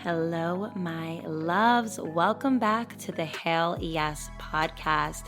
Hello, my loves. Welcome back to the Hail Yes podcast.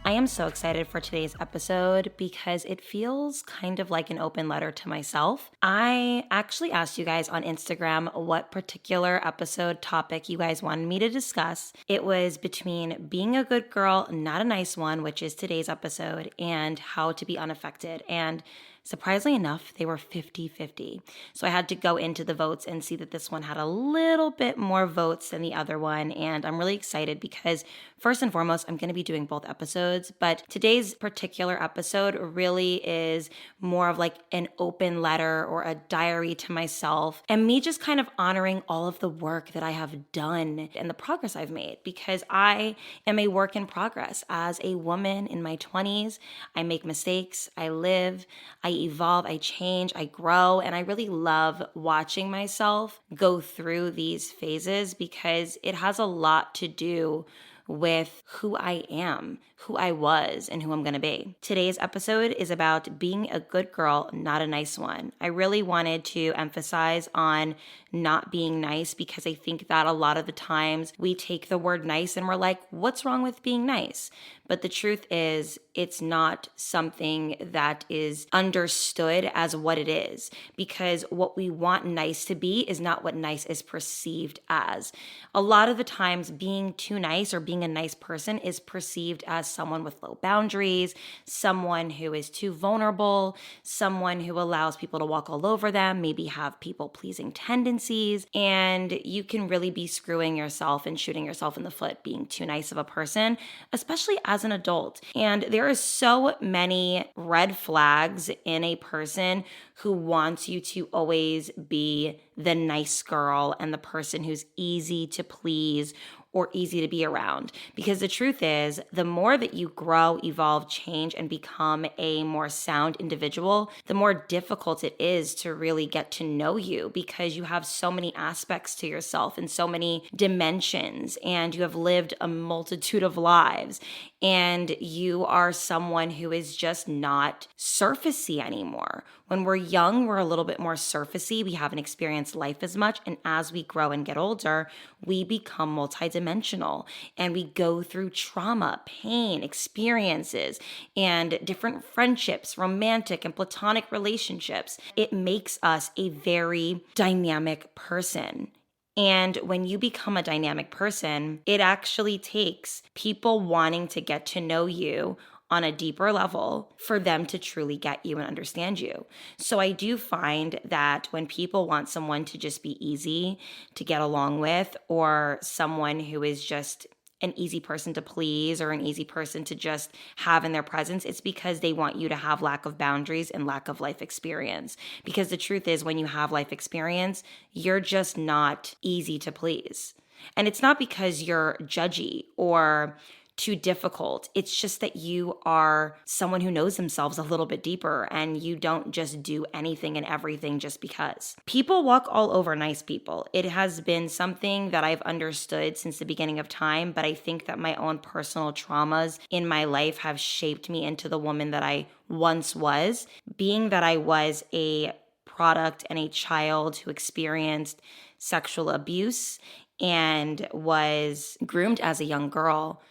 I am so excited for today's episode because it feels kind of like an open letter to myself. I actually asked you guys on Instagram what particular episode topic you guys wanted me to discuss. It was between being a good girl, not a nice one, which is today's episode, and how to be unaffected. And surprisingly enough, they were 50-50. So I had to go into the votes and see that this one had a little bit more votes than the other one. And I'm really excited because first and foremost, I'm going to be doing both episodes. But today's particular episode really is more of like an open letter or a diary to myself and me just kind of honoring all of the work that I have done and the progress I've made, because I am a work in progress. As a woman in my 20s, I make mistakes, I live, I evolve, I change, I grow, and I really love watching myself go through these phases because it has a lot to do with who I am, who I was, and who I'm going to be. Today's episode is about being a good girl, not a nice one. I really wanted to emphasize on not being nice because I think that a lot of the times we take the word nice and we're like, what's wrong with being nice? But the truth is, it's not something that is understood as what it is, because what we want nice to be is not what nice is perceived as. A lot of the times, being too nice or being a nice person is perceived as someone with low boundaries, someone who is too vulnerable, someone who allows people to walk all over them, maybe have people-pleasing tendencies, and you can really be screwing yourself and shooting yourself in the foot being too nice of a person, especially as an adult. And there are so many red flags in a person who wants you to always be the nice girl and the person who's easy to please or easy to be around. Because the truth is, the more that you grow, evolve, change, and become a more sound individual, the more difficult it is to really get to know you, because you have so many aspects to yourself and so many dimensions, and you have lived a multitude of lives, and you are someone who is just not surfacey anymore. When we're young, we're a little bit more surfacey. We haven't experienced life as much. And as we grow and get older, we become multidimensional and we go through trauma, pain, experiences, and different friendships, romantic and platonic relationships. It makes us a very dynamic person. And when you become a dynamic person, it actually takes people wanting to get to know you on a deeper level for them to truly get you and understand you. So I do find that when people want someone to just be easy to get along with, or someone who is just an easy person to please or an easy person to just have in their presence, it's because they want you to have lack of boundaries and lack of life experience. Because the truth is, when you have life experience, you're just not easy to please. And it's not because you're judgy or too difficult. It's just that you are someone who knows themselves a little bit deeper, and you don't just do anything and everything just because. People walk all over nice people. It has been something that I've understood since the beginning of time, but I think that my own personal traumas in my life have shaped me into the woman that I once was, being that I was a product and a child who experienced sexual abuse and was groomed as a young girl.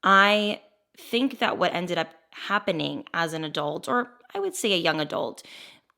I think that what ended up happening as an adult, or I would say a young adult,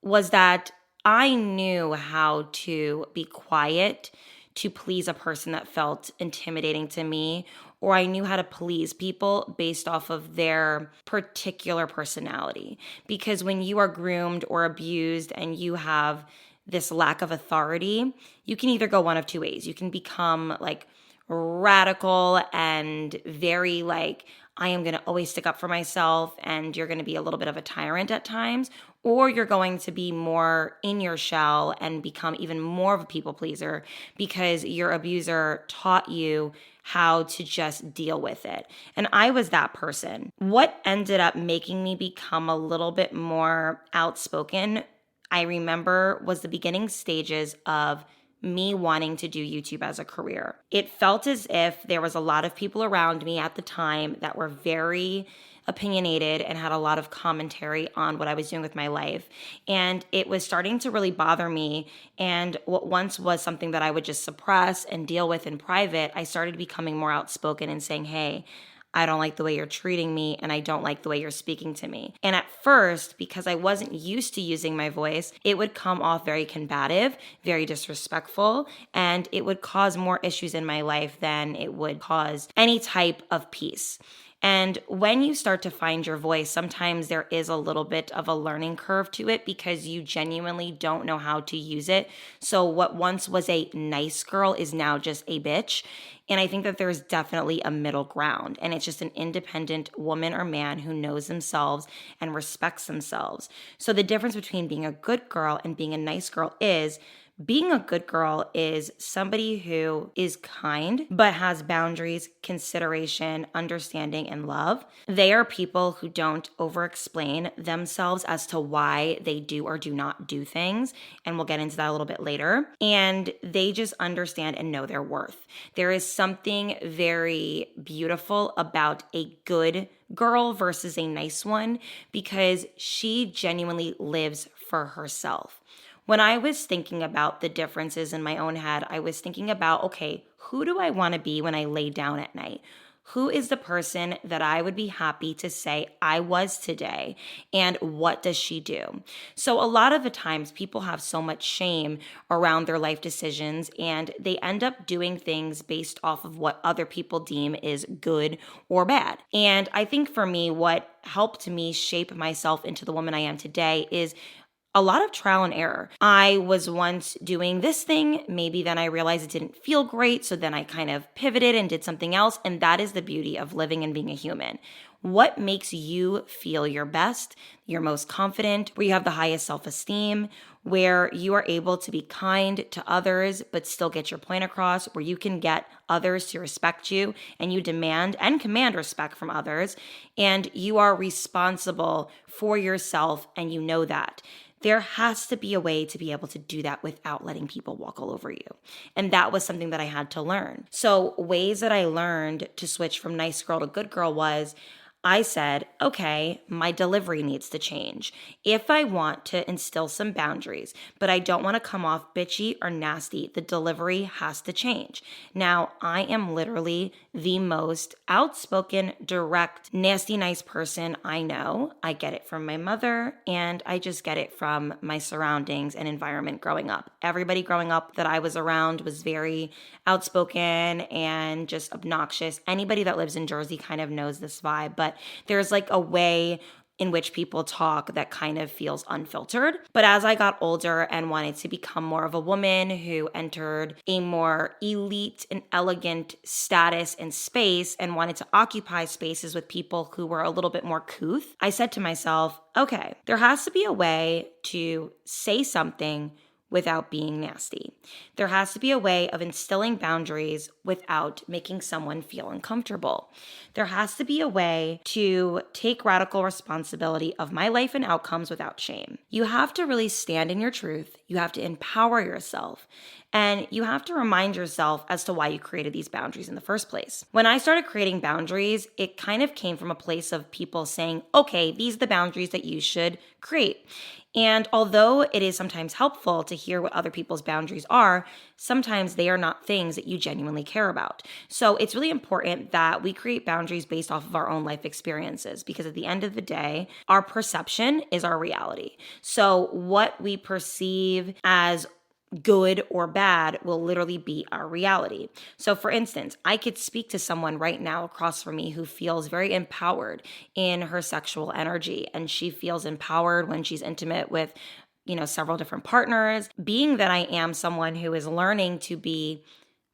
was that I knew how to be quiet to please a person that felt intimidating to me, or I knew how to please people based off of their particular personality. Because when you are groomed or abused and you have this lack of authority, you can either go one of two ways. You can become like radical and very like, I am going to always stick up for myself, and you're going to be a little bit of a tyrant at times, or you're going to be more in your shell and become even more of a people pleaser because your abuser taught you how to just deal with it. And I was that person. What ended up making me become a little bit more outspoken, I remember, was the beginning stages of me wanting to do YouTube as a career. It felt as if there was a lot of people around me at the time that were very opinionated and had a lot of commentary on what I was doing with my life. And it was starting to really bother me. And what once was something that I would just suppress and deal with in private, I started becoming more outspoken and saying, hey, I don't like the way you're treating me, and I don't like the way you're speaking to me. And at first, because I wasn't used to using my voice, it would come off very combative, very disrespectful, and it would cause more issues in my life than it would cause any type of peace. And when you start to find your voice, sometimes there is a little bit of a learning curve to it because you genuinely don't know how to use it. So what once was a nice girl is now just a bitch. And I think that there's definitely a middle ground, and it's just an independent woman or man who knows themselves and respects themselves. So the difference between being a good girl and being a nice girl is being a good girl is somebody who is kind but has boundaries, consideration, understanding, and love. They are people who don't over-explain themselves as to why they do or do not do things, and we'll get into that a little bit later. And they just understand and know their worth. There is something very beautiful about a good girl versus a nice one because she genuinely lives for herself. When I was thinking about the differences in my own head, I was thinking about, okay, who do I want to be when I lay down at night? Who is the person that I would be happy to say I was today? And what does she do? So a lot of the times people have so much shame around their life decisions and they end up doing things based off of what other people deem is good or bad. And I think for me, what helped me shape myself into the woman I am today is a lot of trial and error. I was once doing this thing, maybe then I realized it didn't feel great, so then I kind of pivoted and did something else, and that is the beauty of living and being a human. What makes you feel your best, your most confident, where you have the highest self-esteem, where you are able to be kind to others but still get your point across, where you can get others to respect you and you demand and command respect from others, and you are responsible for yourself and you know that. There has to be a way to be able to do that without letting people walk all over you. And that was something that I had to learn. So ways that I learned to switch from nice girl to good girl was I said, okay, my delivery needs to change. If I want to instill some boundaries, but I don't want to come off bitchy or nasty, the delivery has to change. Now, I am literally the most outspoken, direct, nasty, nice person I know. I get it from my mother, and I just get it from my surroundings and environment growing up. Everybody growing up that I was around was very outspoken and just obnoxious. Anybody that lives in Jersey kind of knows this vibe, but there's like a way in which people talk that kind of feels unfiltered. But as I got older and wanted to become more of a woman who entered a more elite and elegant status and space and wanted to occupy spaces with people who were a little bit more couth, I said to myself, okay, there has to be a way to say something without being nasty. There has to be a way of instilling boundaries without making someone feel uncomfortable. There has to be a way to take radical responsibility of my life and outcomes without shame. You have to really stand in your truth. You have to empower yourself. And you have to remind yourself as to why you created these boundaries in the first place. When I started creating boundaries, it kind of came from a place of people saying, okay, these are the boundaries that you should create. And although it is sometimes helpful to hear what other people's boundaries are, sometimes they are not things that you genuinely care about. So it's really important that we create boundaries based off of our own life experiences, because at the end of the day, our perception is our reality. So what we perceive as good or bad will literally be our reality. So for instance, I could speak to someone right now across from me who feels very empowered in her sexual energy, and she feels empowered when she's intimate with, several different partners. Being that I am someone who is learning to be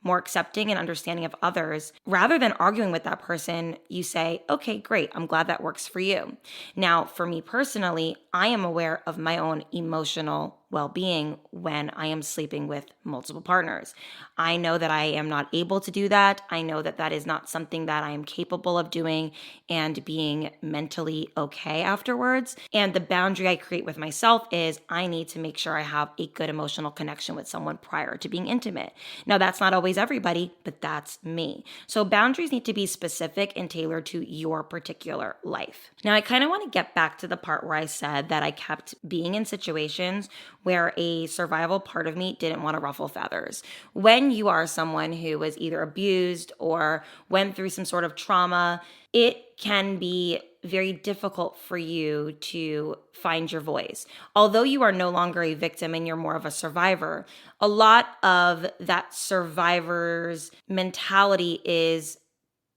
more accepting and understanding of others, rather than arguing with that person, you say, okay, great, I'm glad that works for you. Now, for me personally, I am aware of my own emotional well-being when I am sleeping with multiple partners. I know that I am not able to do that. I know that that is not something that I am capable of doing and being mentally okay afterwards. And the boundary I create with myself is I need to make sure I have a good emotional connection with someone prior to being intimate. Now, that's not always everybody, but that's me. So boundaries need to be specific and tailored to your particular life. Now, I kind of want to get back to the part where I said that I kept being in situations where a survival part of me didn't want to ruffle feathers. When you are someone who was either abused or went through some sort of trauma, it can be very difficult for you to find your voice. Although you are no longer a victim and you're more of a survivor, a lot of that survivor's mentality is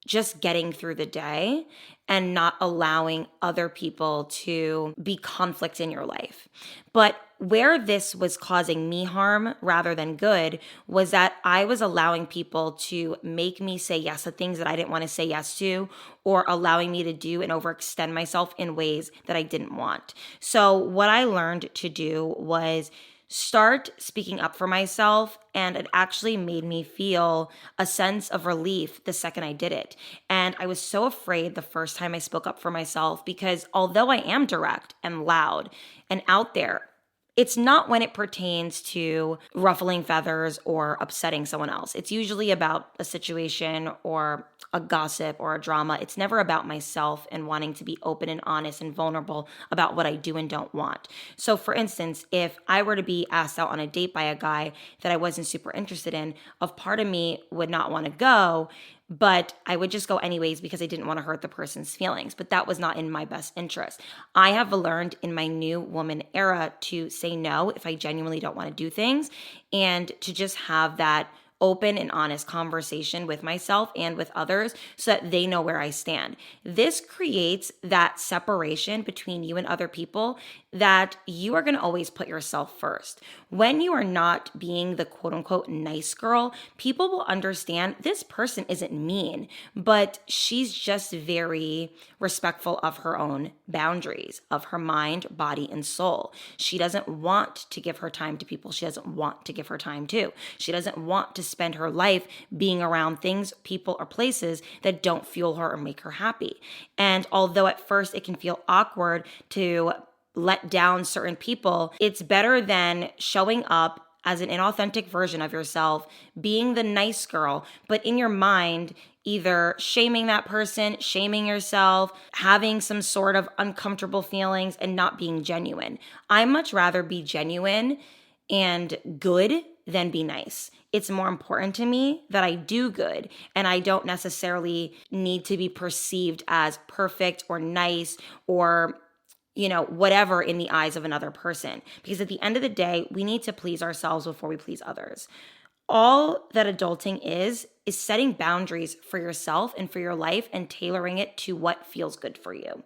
just getting through the day and not allowing other people to be conflict in your life. But where this was causing me harm rather than good was that I was allowing people to make me say yes to things that I didn't want to say yes to, or allowing me to do and overextend myself in ways that I didn't want. So what I learned to do was start speaking up for myself, and it actually made me feel a sense of relief the second I did it. And I was so afraid the first time I spoke up for myself because although I am direct and loud and out there, it's not when it pertains to ruffling feathers or upsetting someone else. It's usually about a situation or a gossip or a drama. It's never about myself and wanting to be open and honest and vulnerable about what I do and don't want. So for instance, if I were to be asked out on a date by a guy that I wasn't super interested in, a part of me would not want to go, but I would just go anyways because I didn't want to hurt the person's feelings. But that was not in my best interest. I have learned in my new woman era to say no if I genuinely don't want to do things, and to just have that open and honest conversation with myself and with others so that they know where I stand. This creates that separation between you and other people that you are going to always put yourself first. When you are not being the quote unquote nice girl, people will understand this person isn't mean, but she's just very respectful of her own boundaries, of her mind, body, and soul. She doesn't want to give her time to people she doesn't want to give her time to. She doesn't want to spend her life being around things, people, or places that don't fuel her or make her happy. And although at first it can feel awkward to let down certain people, it's better than showing up as an inauthentic version of yourself, being the nice girl, but in your mind, either shaming that person, shaming yourself, having some sort of uncomfortable feelings, and not being genuine. I much rather be genuine and good than be nice. It's more important to me that I do good, and I don't necessarily need to be perceived as perfect or nice or whatever in the eyes of another person. Because at the end of the day, we need to please ourselves before we please others. All that adulting is setting boundaries for yourself and for your life and tailoring it to what feels good for you.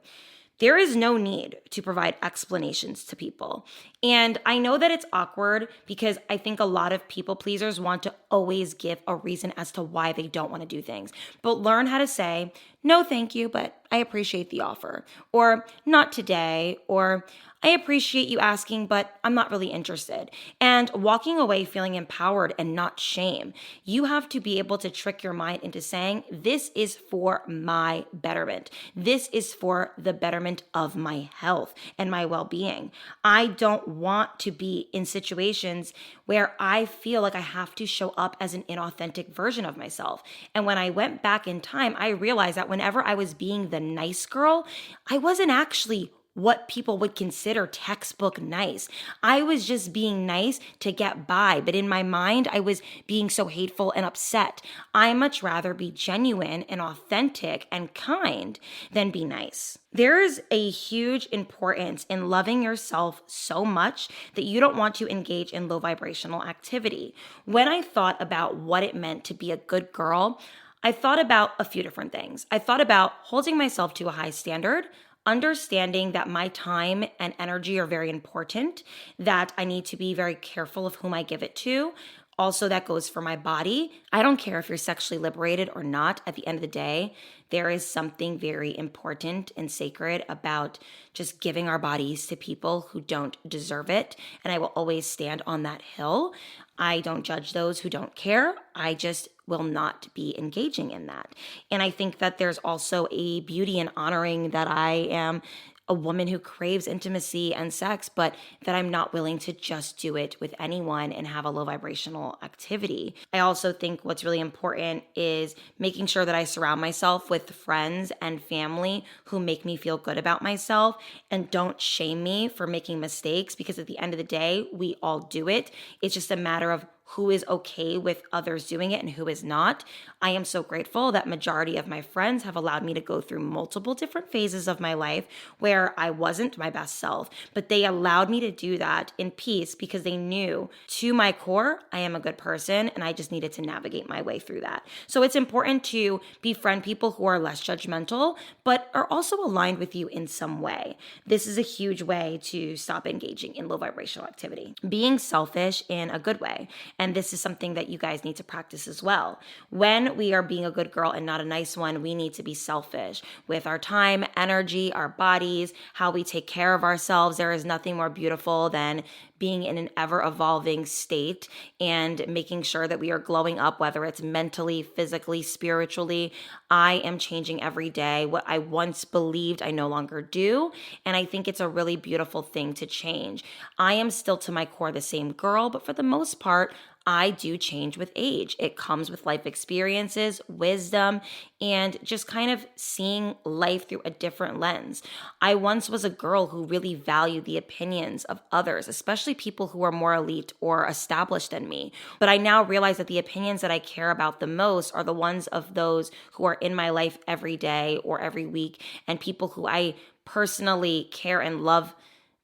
There is no need to provide explanations to people. And I know that it's awkward because I think a lot of people pleasers want to always give a reason as to why they don't want to do things. But learn how to say, no, thank you, but I appreciate the offer. Or not today. Or I appreciate you asking, but I'm not really interested. And walking away feeling empowered and not shame. You have to be able to trick your mind into saying, this is for my betterment. This is for the betterment of my health and my well-being. I don't want to be in situations where I feel like I have to show up as an inauthentic version of myself. And when I went back in time, I realized that whenever I was being the nice girl, I wasn't actually what people would consider textbook nice. I was just being nice to get by, but in my mind, I was being so hateful and upset. I much rather be genuine and authentic and kind than be nice. There is a huge importance in loving yourself so much that you don't want to engage in low vibrational activity. When I thought about what it meant to be a good girl, I thought about a few different things. I thought about holding myself to a high standard, understanding that my time and energy are very important, that I need to be very careful of whom I give it to, Also, that goes for my body. I don't care if you're sexually liberated or not. At the end of the day, there is something very important and sacred about just giving our bodies to people who don't deserve it. And I will always stand on that hill. I don't judge those who don't care. I just will not be engaging in that. And I think that there's also a beauty in honoring that I am a woman who craves intimacy and sex, but that I'm not willing to just do it with anyone and have a low vibrational activity. I also think what's really important is making sure that I surround myself with friends and family who make me feel good about myself and don't shame me for making mistakes, because at the end of the day, we all do it. It's just a matter of who is okay with others doing it and who is not. I am so grateful that majority of my friends have allowed me to go through multiple different phases of my life where I wasn't my best self, but they allowed me to do that in peace because they knew to my core, I am a good person and I just needed to navigate my way through that. So it's important to befriend people who are less judgmental, but are also aligned with you in some way. This is a huge way to stop engaging in low vibrational activity. Being selfish in a good way. And this is something that you guys need to practice as well. When we are being a good girl and not a nice one, we need to be selfish with our time, energy, our bodies, how we take care of ourselves. There is nothing more beautiful than being in an ever-evolving state and making sure that we are glowing up, whether it's mentally, physically, spiritually. I am changing every day. What I once believed, I no longer do. And I think it's a really beautiful thing to change. I am still to my core the same girl, but for the most part, I do change with age. It comes with life experiences, wisdom, and just kind of seeing life through a different lens. I once was a girl who really valued the opinions of others, especially people who are more elite or established than me. But I now realize that the opinions that I care about the most are the ones of those who are in my life every day or every week, and people who I personally care and love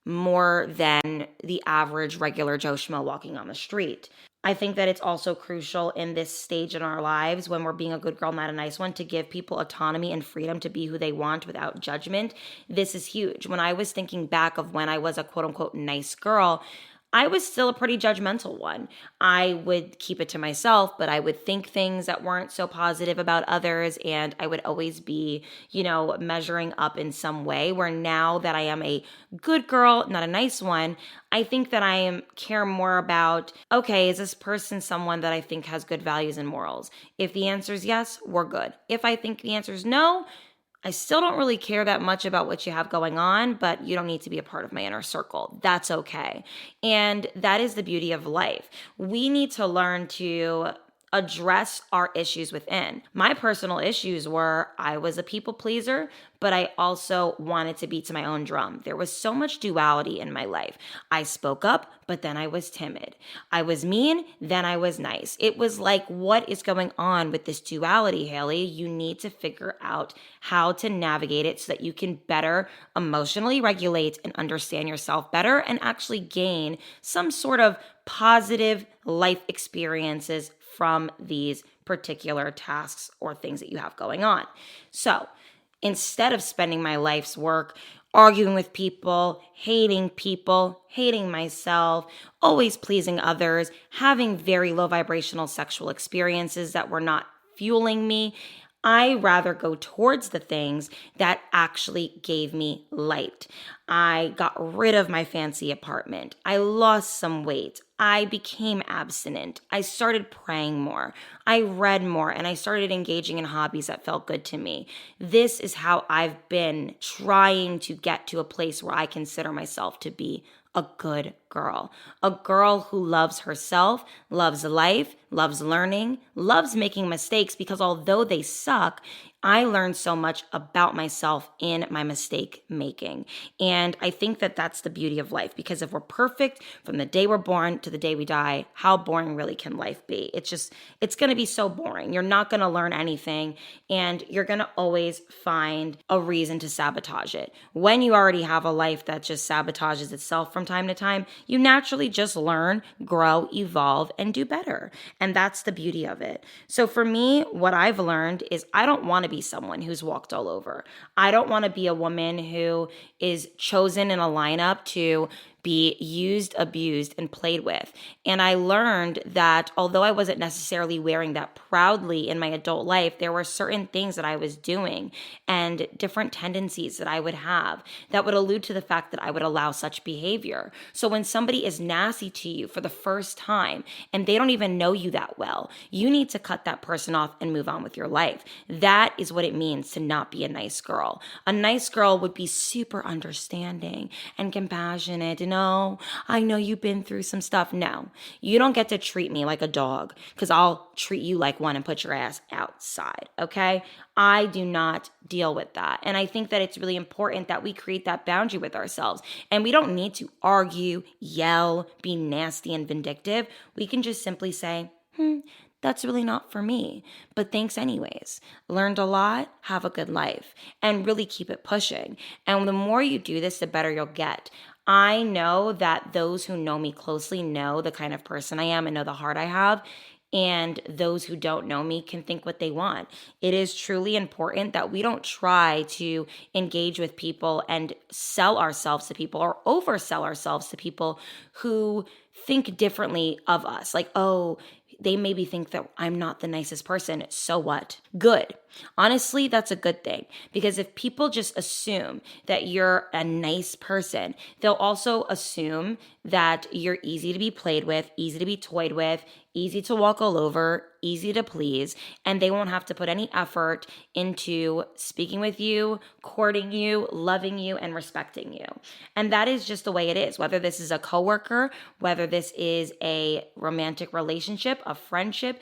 more than the average regular Joe Schmo walking on the street. I think that it's also crucial in this stage in our lives when we're being a good girl, not a nice one, to give people autonomy and freedom to be who they want without judgment. This is huge. When I was thinking back of when I was a quote unquote nice girl, I was still a pretty judgmental one. I would keep it to myself, but I would think things that weren't so positive about others. And I would always be, measuring up in some way, where now that I am a good girl, not a nice one, I think that care more about, okay, is this person someone that I think has good values and morals? If the answer is yes, we're good. If I think the answer is no, I still don't really care that much about what you have going on, but you don't need to be a part of my inner circle. That's okay. And that is the beauty of life. We need to learn to address our issues within. My personal issues were I was a people pleaser, but I also wanted to beat to my own drum. There was so much duality in my life. I spoke up, but then I was timid. I was mean, then I was nice. It was like, what is going on with this duality, Haley? You need to figure out how to navigate it so that you can better emotionally regulate and understand yourself better and actually gain some sort of positive life experiences from these particular tasks or things that you have going on. So instead of spending my life's work arguing with people, hating myself, always pleasing others, having very low vibrational sexual experiences that were not fueling me, I rather go towards the things that actually gave me light. I got rid of my fancy apartment. I lost some weight. I became abstinent. I started praying more. I read more, and I started engaging in hobbies that felt good to me. This is how I've been trying to get to a place where I consider myself to be a good girl. A girl who loves herself, loves life, loves learning, loves making mistakes, because although they suck, I learned so much about myself in my mistake making. And I think that that's the beauty of life, because if we're perfect from the day we're born to the day we die, how boring really can life be? It's going to be so boring. You're not going to learn anything, and you're going to always find a reason to sabotage it. When you already have a life that just sabotages itself from time to time, you naturally just learn, grow, evolve, and do better. And that's the beauty of it. So for me, what I've learned is I don't want to be someone who's walked all over. I don't want to be a woman who is chosen in a lineup to be used, abused, and played with. And I learned that although I wasn't necessarily wearing that proudly in my adult life, there were certain things that I was doing and different tendencies that I would have that would allude to the fact that I would allow such behavior. So when somebody is nasty to you for the first time and they don't even know you that well, you need to cut that person off and move on with your life. That is what it means to not be a nice girl. A nice girl would be super understanding and compassionate and, oh, I know you've been through some stuff. No, you don't get to treat me like a dog because I'll treat you like one and put your ass outside, okay? I do not deal with that. And I think that it's really important that we create that boundary with ourselves. And we don't need to argue, yell, be nasty and vindictive. We can just simply say, that's really not for me, but thanks anyways. Learned a lot, have a good life, and really keep it pushing. And the more you do this, the better you'll get. I know that those who know me closely know the kind of person I am and know the heart I have. And those who don't know me can think what they want. It is truly important that we don't try to engage with people and sell ourselves to people or oversell ourselves to people who think differently of us. Like, oh, they maybe think that I'm not the nicest person. So what? Good. Honestly, that's a good thing, because if people just assume that you're a nice person, they'll also assume that you're easy to be played with, easy to be toyed with, easy to walk all over, easy to please, and they won't have to put any effort into speaking with you, courting you, loving you, and respecting you. And that is just the way it is, whether this is a coworker, whether this is a romantic relationship, a friendship.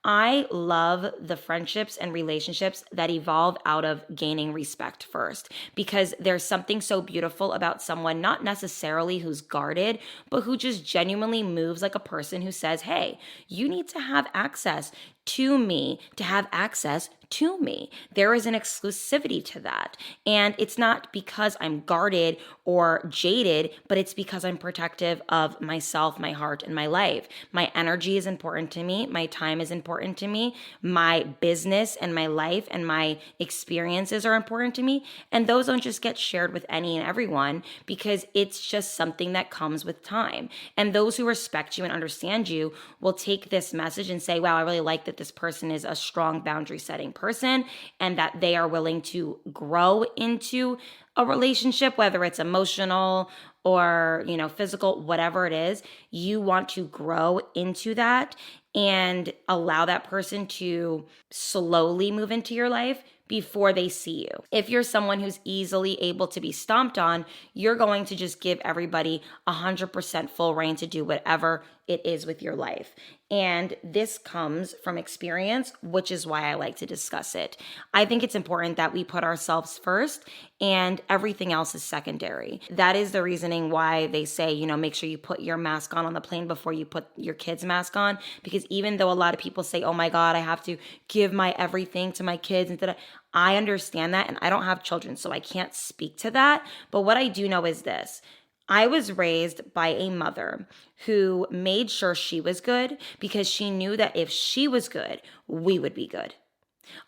I love the friendships and relationships that evolve out of gaining respect first, because there's something so beautiful about someone, not necessarily who's guarded, but who just genuinely moves like a person who says, hey, you need to have access to me to have access to me. There is an exclusivity to that. And it's not because I'm guarded or jaded, but it's because I'm protective of myself, my heart, and my life. My energy is important to me. My time is important to me. My business and my life and my experiences are important to me. And those don't just get shared with any and everyone, because it's just something that comes with time. And those who respect you and understand you will take this message and say, wow, I really like that this person is a strong boundary setting person and that they are willing to grow into a relationship, whether it's emotional or, physical, whatever it is. You want to grow into that and allow that person to slowly move into your life before they see you. If you're someone who's easily able to be stomped on, you're going to just give everybody 100% full reign to do whatever it is with your life. And this comes from experience, which is why I like to discuss it. I think it's important that we put ourselves first and everything else is secondary. That is the reasoning why they say, make sure you put your mask on the plane before you put your kid's mask on. Because even though a lot of people say, oh my God, I have to give my everything to my kids, and I understand that, and I don't have children, so I can't speak to that. But what I do know is this. I was raised by a mother who made sure she was good because she knew that if she was good, we would be good.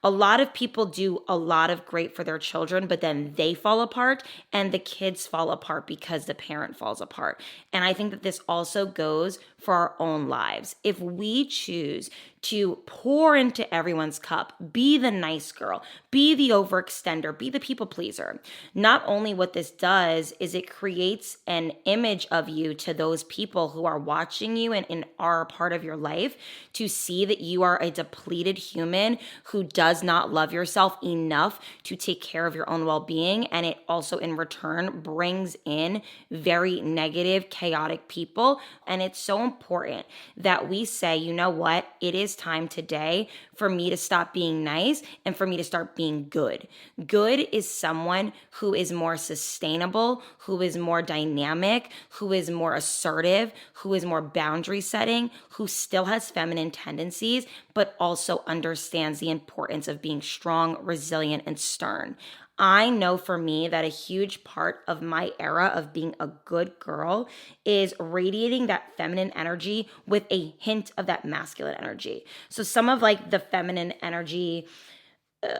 A lot of people do a lot of great for their children, but then they fall apart and the kids fall apart because the parent falls apart. And I think that this also goes for our own lives. If we choose to pour into everyone's cup, be the nice girl, be the overextender, be the people pleaser, not only what this does is it creates an image of you to those people who are watching you and are a part of your life to see that you are a depleted human who does not love yourself enough to take care of your own well-being. And it also in return brings in very negative, chaotic people. And it's so important that we say, you know what, it is time today for me to stop being nice and for me to start being good. Good is someone who is more sustainable, who is more dynamic, who is more assertive, who is more boundary setting, who still has feminine tendencies, but also understands the importance of being strong, resilient, and stern. I know for me that a huge part of my era of being a good girl is radiating that feminine energy with a hint of that masculine energy. So some of the feminine energy,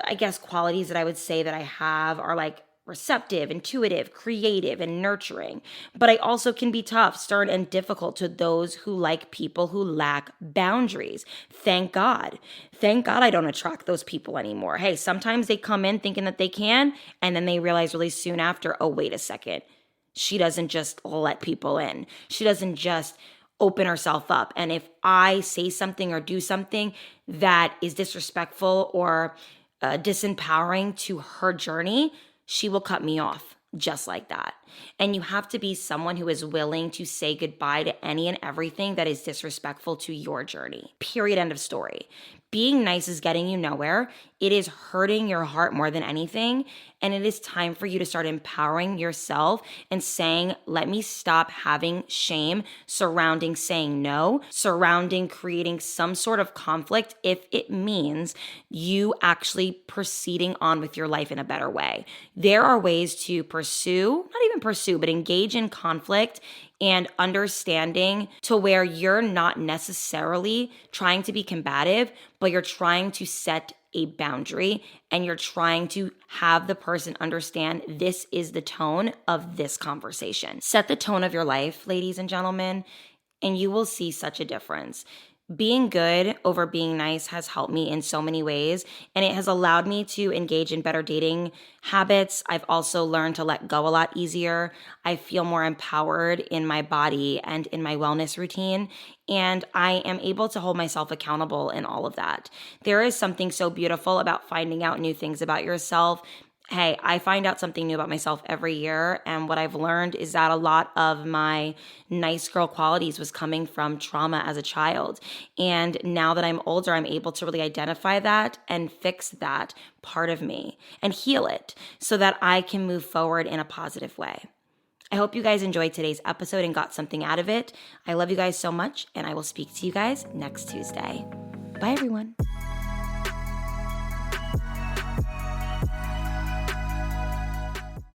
I guess, qualities that I would say that I have are receptive, intuitive, creative, and nurturing. But I also can be tough, stern, and difficult to those who like people who lack boundaries. Thank God. Thank God I don't attract those people anymore. Hey, sometimes they come in thinking that they can, and then they realize really soon after, oh, wait a second. She doesn't just let people in. She doesn't just open herself up. And if I say something or do something that is disrespectful or disempowering to her journey, she will cut me off just like that. And you have to be someone who is willing to say goodbye to any and everything that is disrespectful to your journey. Period. End of story. Being nice is getting you nowhere. It is hurting your heart more than anything. And it is time for you to start empowering yourself and saying, let me stop having shame surrounding saying no, surrounding creating some sort of conflict if it means you actually proceeding on with your life in a better way. There are ways to pursue, not even pursue, but engage in conflict and understanding to where you're not necessarily trying to be combative, but you're trying to set a boundary and you're trying to have the person understand this is the tone of this conversation. Set the tone of your life, ladies and gentlemen, and you will see such a difference. Being good over being nice has helped me in so many ways, and it has allowed me to engage in better dating habits. I've also learned to let go a lot easier. I feel more empowered in my body and in my wellness routine, and I am able to hold myself accountable in all of that. There is something so beautiful about finding out new things about yourself. Hey, I find out something new about myself every year. And what I've learned is that a lot of my nice girl qualities was coming from trauma as a child. And now that I'm older, I'm able to really identify that and fix that part of me and heal it so that I can move forward in a positive way. I hope you guys enjoyed today's episode and got something out of it. I love you guys so much, and I will speak to you guys next Tuesday. Bye, everyone.